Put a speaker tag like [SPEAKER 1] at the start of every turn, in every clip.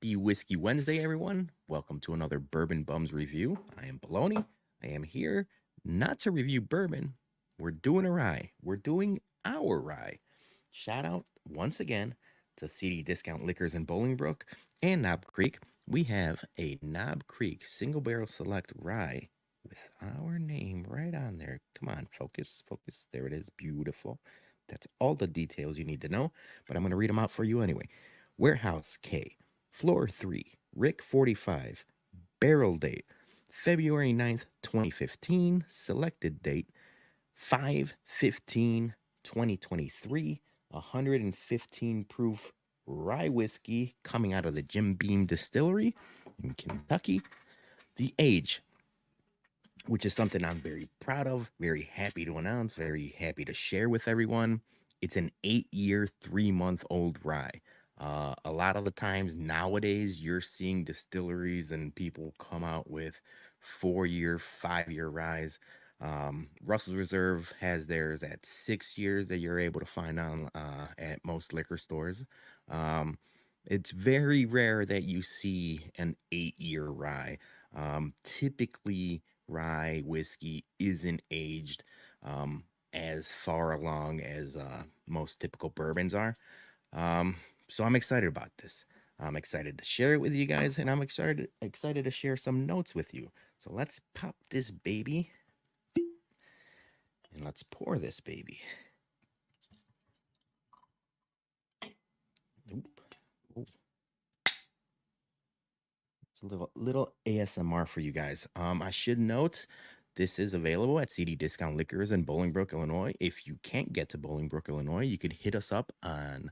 [SPEAKER 1] Happy Whiskey Wednesday, everyone. Welcome to another Bourbon Bums review. I am Bologna. I am here not to review bourbon. We're doing a rye. We're doing our rye. Shout out once again to CD Discount Liquors in Bolingbrook and Knob Creek. We have a Knob Creek Single Barrel Select Rye with our name right on there. Come on, focus, focus. There it is. Beautiful. That's all the details you need to know, but I'm going to read them out for you anyway. Warehouse K, Floor 3, Rick 45, Barrel date, February 9th, 2015, selected date, 5/15/2023, 115 proof rye whiskey coming out of the Jim Beam Distillery in Kentucky. The age, which is something I'm very proud of, very happy to announce, very happy to share with everyone. It's an 8-year, 3-month-old rye. A lot of the times nowadays, you're seeing distilleries and people come out with 4-year, 5-year ryes. Russell's Reserve has theirs at 6 years that you're able to find on at most liquor stores. It's very rare that you see an 8-year rye. Typically, rye whiskey isn't aged as far along as most typical bourbons are. So I'm excited about this. I'm excited to share it with you guys, and I'm excited to share some notes with you. So let's pop this baby, and let's pour this baby. Oop. Oop. It's a little ASMR for you guys. I should note this is available at CD Discount Liquors in Bolingbrook, Illinois. If you can't get to Bolingbrook, Illinois, you could hit us up on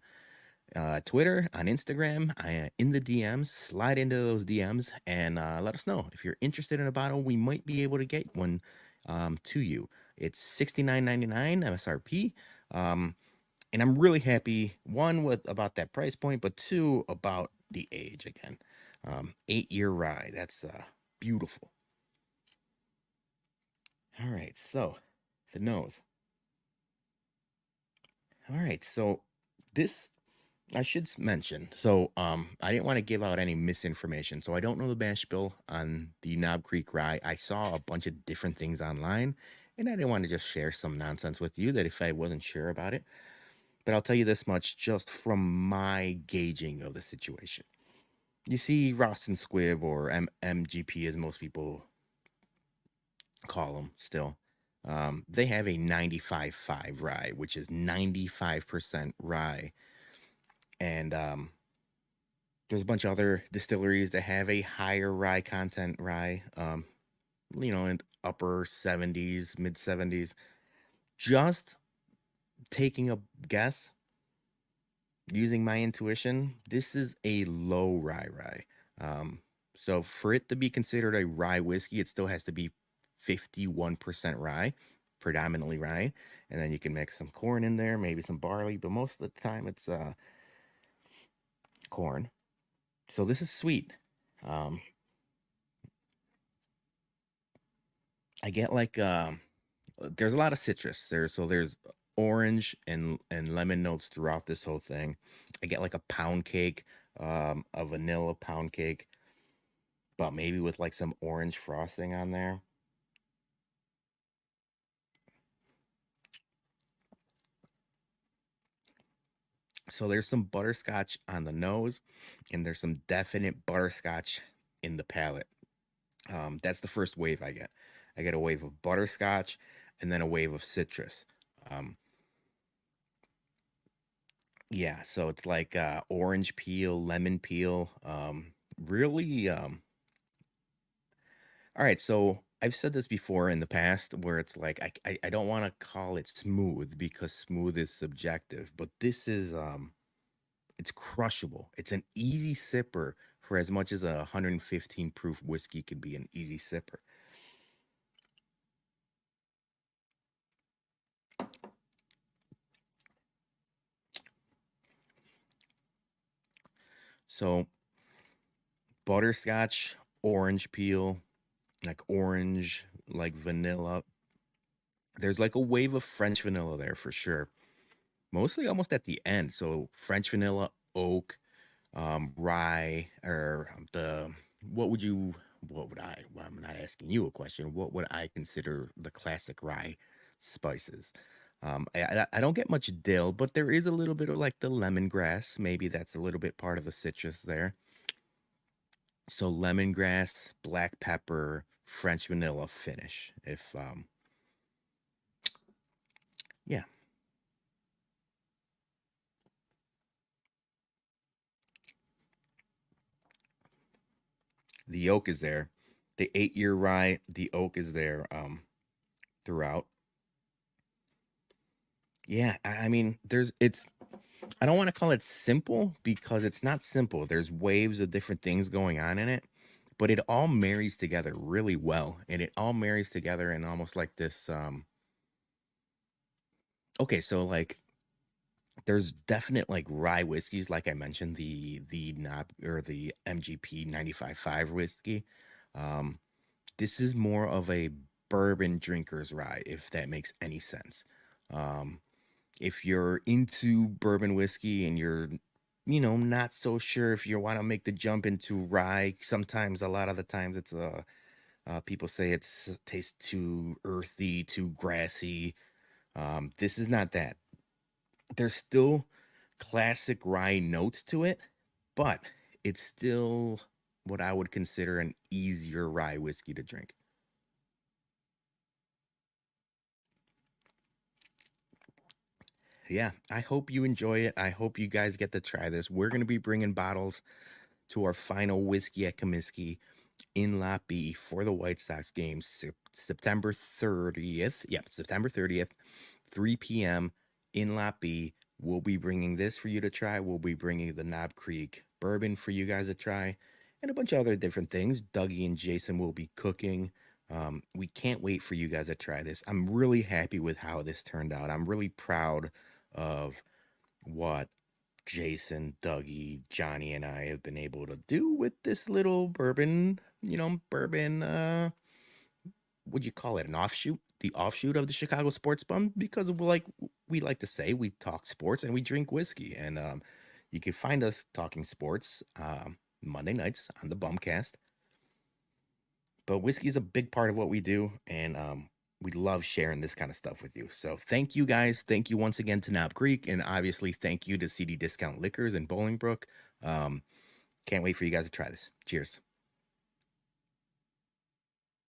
[SPEAKER 1] Twitter, on Instagram, in the DMs. Slide into those DMs and let us know. If you're interested in a bottle, we might be able to get one to you. It's $69.99 MSRP. And I'm really happy, one, about that price point, but two, about the age again. 8-year rye. That's beautiful. All right, so the nose. All right, so this I should mention. So I didn't want to give out any misinformation. So I don't know the mash bill on the Knob Creek Rye. I saw a bunch of different things online, and I didn't want to just share some nonsense with you that if I wasn't sure about it. But I'll tell you this much just from my gauging of the situation. You see Ross and Squibb, or MGP as most people call them still. They have a 95.5 rye, which is 95% rye. And there's a bunch of other distilleries that have a higher rye content rye, in upper 70s, mid 70s. Just taking a guess, using my intuition, this is a low rye. So for it to be considered a rye whiskey, it still has to be 51% rye, predominantly rye. And then you can mix some corn in there, maybe some barley, but most of the time it's corn. So this is sweet. I get like there's a lot of citrus there, so there's orange and lemon notes throughout this whole thing. I get like a pound cake, a vanilla pound cake, but maybe with like some orange frosting on there. So there's some butterscotch on the nose, and there's some definite butterscotch in the palate. That's the first wave I get. I get a wave of butterscotch and then a wave of citrus. Yeah, so it's like orange peel, lemon peel. Really. All right, so I've said this before in the past where it's like I don't want to call it smooth because smooth is subjective, but this is it's crushable. It's an easy sipper for as much as a 115 proof whiskey could be an easy sipper. So butterscotch, orange peel, like orange, like vanilla. There's like a wave of French vanilla there for sure. Mostly almost at the end. So French vanilla, oak, rye or the what would you what would I well, I'm not asking you a question. What would I consider the classic rye spices? I don't get much dill, but there is a little bit of like the lemongrass. Maybe that's a little bit part of the citrus there. So lemongrass, black pepper, French vanilla finish. If yeah, the oak is there. The 8 year rye, the oak is there throughout. Yeah, I mean, there's it's I don't want to call it simple because it's not simple. There's waves of different things going on in it, but it all marries together really well. And it all marries together in almost like this okay, so like there's definite like rye whiskeys, like I mentioned, the knob or the MGP 95.5 whiskey. Um, this is more of a bourbon drinker's rye, if that makes any sense. Um, if you're into bourbon whiskey and you're not so sure if you want to make the jump into rye, sometimes a lot of the times it's people say it's tastes too earthy, too grassy. This is not that. There's still classic rye notes to it, but it's still what I would consider an easier rye whiskey to drink. Yeah, I hope you enjoy it. I hope you guys get to try this. We're going to be bringing bottles to our final whiskey at Comiskey in Lot B for the White Sox game, September 30th. Yep, September 30th, 3 p.m. in Lot B. We'll be bringing this for you to try. We'll be bringing the Knob Creek bourbon for you guys to try and a bunch of other different things. Dougie and Jason will be cooking. We can't wait for you guys to try this. I'm really happy with how this turned out. I'm really proud of what Jason, Dougie, Johnny, and I have been able to do with this little bourbon, bourbon, would you call it an offshoot? The offshoot of the Chicago Sports Bum, because like we like to say, we talk sports and we drink whiskey. And you can find us talking sports Monday nights on the Bumcast. But whiskey is a big part of what we do, and we love sharing this kind of stuff with you. So thank you guys. Thank you once again to Knob Creek, and obviously thank you to CD Discount Liquors and Bolingbrook. Can't wait for you guys to try this. Cheers.